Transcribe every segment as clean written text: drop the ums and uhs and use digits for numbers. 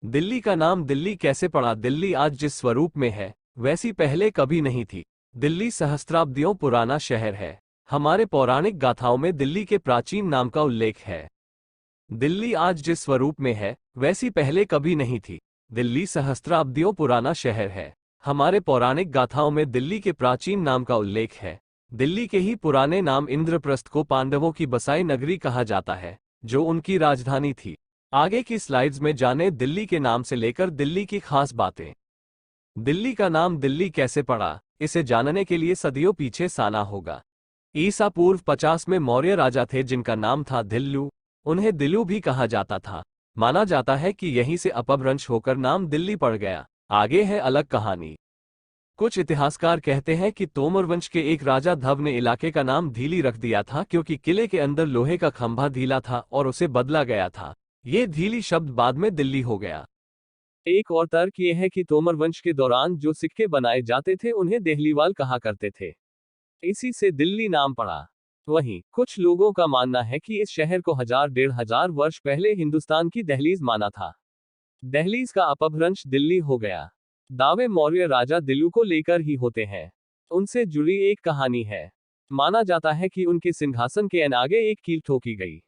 दिल्ली का नाम दिल्ली कैसे पड़ा? दिल्ली आज जिस स्वरूप में है वैसी पहले कभी नहीं थी। दिल्ली सहस्त्राब्दियों पुराना शहर है। हमारे पौराणिक गाथाओं में दिल्ली के प्राचीन नाम का उल्लेख है। दिल्ली आज जिस स्वरूप में है वैसी पहले कभी नहीं थी। दिल्ली सहस्त्राब्दियों पुराना शहर है। हमारे पौराणिक गाथाओं में दिल्ली के प्राचीन नाम का उल्लेख है। दिल्ली के ही पुराने नाम इंद्रप्रस्थ को पांडवों की बसाई नगरी कहा जाता है, जो उनकी राजधानी थी। आगे की स्लाइड्स में जानें दिल्ली के नाम से लेकर दिल्ली की खास बातें। दिल्ली का नाम दिल्ली कैसे पड़ा, इसे जानने के लिए सदियों पीछे साना होगा। ईसा पूर्व 50 में मौर्य राजा थे जिनका नाम था दिल्लू। उन्हें दिल्लू भी कहा जाता था। माना जाता है कि यहीं से अपभ्रंश होकर नाम दिल्ली पड़ गया। आगे है अलग कहानी। कुछ इतिहासकार कहते हैं कि तोमर वंश के एक राजा धव ने इलाके का नाम धीली रख दिया था, क्योंकि किले के अंदर लोहे का खंभा ढीला था और उसे बदला गया था। ये धीली शब्द बाद में दिल्ली हो गया। एक और तर्क ये है कि तोमर वंश के दौरान जो सिक्के बनाए जाते थे उन्हें देहलीवाल कहा करते थे, इसी से दिल्ली नाम पड़ा। वहीं कुछ लोगों का मानना है कि इस शहर को 1000-1500 वर्ष पहले हिंदुस्तान की दहलीज माना था। दहलीज का अपभ्रंश दिल्ली हो गया। दावे मौर्य राजा दिल्लू को लेकर ही होते हैं। उनसे जुड़ी एक कहानी है। माना जाता है कि उनके सिंहासन के आगे एक कील ठोकी गई।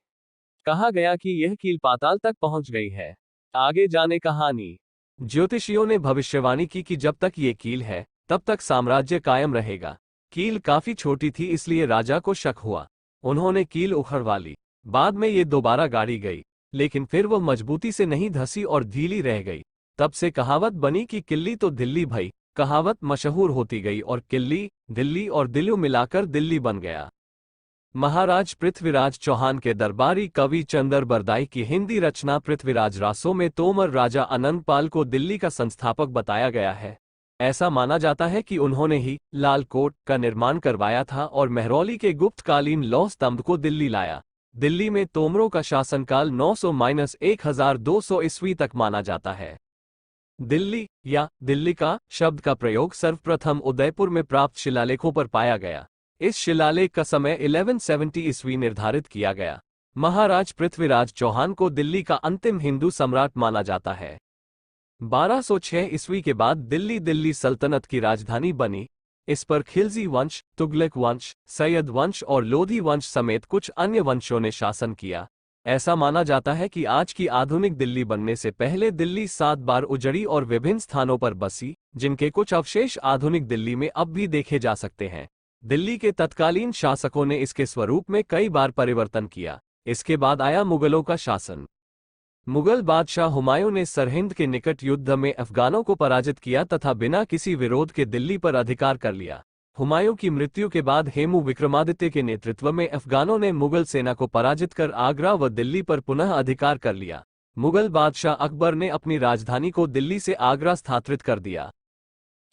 कहा गया कि यह कील पाताल तक पहुंच गई है। आगे जाने कहानी। ज्योतिषियों ने भविष्यवाणी की कि जब तक ये कील है तब तक साम्राज्य कायम रहेगा। कील काफी छोटी थी, इसलिए राजा को शक हुआ। उन्होंने कील उखड़वा ली। बाद में ये दोबारा गाड़ी गई, लेकिन फिर वो मजबूती से नहीं धंसी और ढीली रह गई। तब से कहावत बनी कि किल्ली तो दिल्ली भई। कहावत मशहूर होती गई और किल्ली, दिल्ली और दिल्लू मिलाकर दिल्ली बन गया। महाराज पृथ्वीराज चौहान के दरबारी कवि चंदर बरदाई की हिंदी रचना पृथ्वीराज रासों में तोमर राजा अनंगपाल को दिल्ली का संस्थापक बताया गया है। ऐसा माना जाता है कि उन्होंने ही लाल कोट का निर्माण करवाया था और महरौली के गुप्तकालीन लौह स्तंभ को दिल्ली लाया। दिल्ली में तोमरों का शासनकाल 900-1200 ईस्वी तक माना जाता है। दिल्ली या दिल्ली का शब्द का प्रयोग सर्वप्रथम उदयपुर में प्राप्त शिलालेखों पर पाया गया। इस शिलालेख का समय 1170 ईस्वी निर्धारित किया गया। महाराज पृथ्वीराज चौहान को दिल्ली का अंतिम हिंदू सम्राट माना जाता है। 1206 ईस्वी के बाद दिल्ली दिल्ली सल्तनत की राजधानी बनी। इस पर खिलजी वंश, तुगलक वंश, सैयद वंश और लोधी वंश समेत कुछ अन्य वंशों ने शासन किया। ऐसा माना जाता है कि आज की आधुनिक दिल्ली बनने से पहले दिल्ली 7 बार उजड़ी और विभिन्न स्थानों पर बसी, जिनके कुछ अवशेष आधुनिक दिल्ली में अब भी देखे जा सकते हैं। दिल्ली के तत्कालीन शासकों ने इसके स्वरूप में कई बार परिवर्तन किया। इसके बाद आया मुगलों का शासन। मुगल बादशाह हुमायूं ने सरहिंद के निकट युद्ध में अफगानों को पराजित किया तथा बिना किसी विरोध के दिल्ली पर अधिकार कर लिया। हुमायूं की मृत्यु के बाद हेमू विक्रमादित्य के नेतृत्व में अफगानों ने मुगल सेना को पराजित कर आगरा व दिल्ली पर पुनः अधिकार कर लिया। मुगल बादशाह अकबर ने अपनी राजधानी को दिल्ली से आगरा स्थानांतरित कर दिया।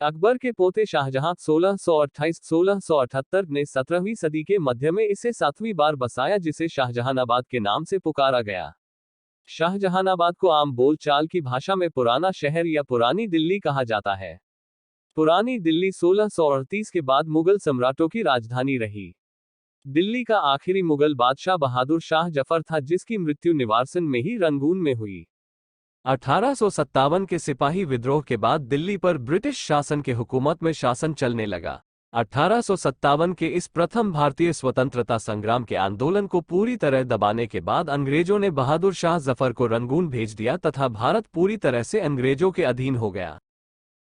अकबर के पोते शाहजहां 1628-1678 ने 17वीं सदी के मध्य में इसे 7वीं बार बसाया, जिसे शाहजहानाबाद के नाम से पुकारा गया। शाहजहानाबाद को आम बोलचाल की भाषा में पुराना शहर या पुरानी दिल्ली कहा जाता है। पुरानी दिल्ली 1638 के बाद मुगल सम्राटों की राजधानी रही। दिल्ली का आखिरी मुगल बादशाह बहादुर शाह जफर था, जिसकी मृत्यु निवारसन में ही रंगून में हुई। 1857 के सिपाही विद्रोह के बाद दिल्ली पर ब्रिटिश शासन के हुकूमत में शासन चलने लगा। 1857 के इस प्रथम भारतीय स्वतंत्रता संग्राम के आंदोलन को पूरी तरह दबाने के बाद अंग्रेजों ने बहादुर शाह जफर को रंगून भेज दिया तथा भारत पूरी तरह से अंग्रेजों के अधीन हो गया।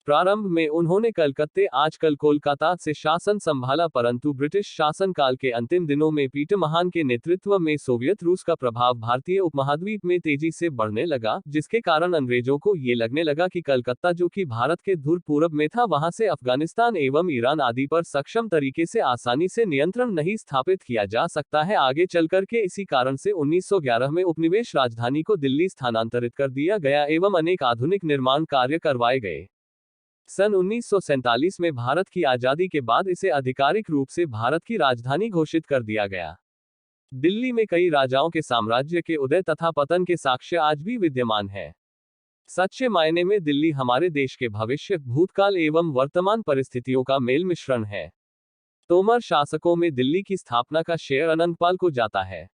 प्रारंभ में उन्होंने कलकत्ते, आजकल कोलकाता, से शासन संभाला, परंतु ब्रिटिश शासनकाल के अंतिम दिनों में पीटर महान के नेतृत्व में सोवियत रूस का प्रभाव भारतीय उपमहाद्वीप में तेजी से बढ़ने लगा, जिसके कारण अंग्रेजों को ये लगने लगा कि कलकत्ता, जो कि भारत के धुर पूरब में था, वहां से अफगानिस्तान एवं ईरान आदि पर सक्षम तरीके से आसानी से नियंत्रण नहीं स्थापित किया जा सकता है। आगे चलकर के इसी कारण से 1911 में उपनिवेश राजधानी को दिल्ली स्थानांतरित कर दिया गया एवं अनेक आधुनिक निर्माण कार्य करवाए गए। सन 1947 में भारत की आजादी के बाद इसे आधिकारिक रूप से भारत की राजधानी घोषित कर दिया गया। दिल्ली में कई राजाओं के साम्राज्य के उदय तथा पतन के साक्ष्य आज भी विद्यमान हैं। सच्चे मायने में दिल्ली हमारे देश के भविष्य, भूतकाल एवं वर्तमान परिस्थितियों का मेल मिश्रण है। तोमर शासकों में दिल्ली की स्थापना का श्रेय अनंगपाल को जाता है।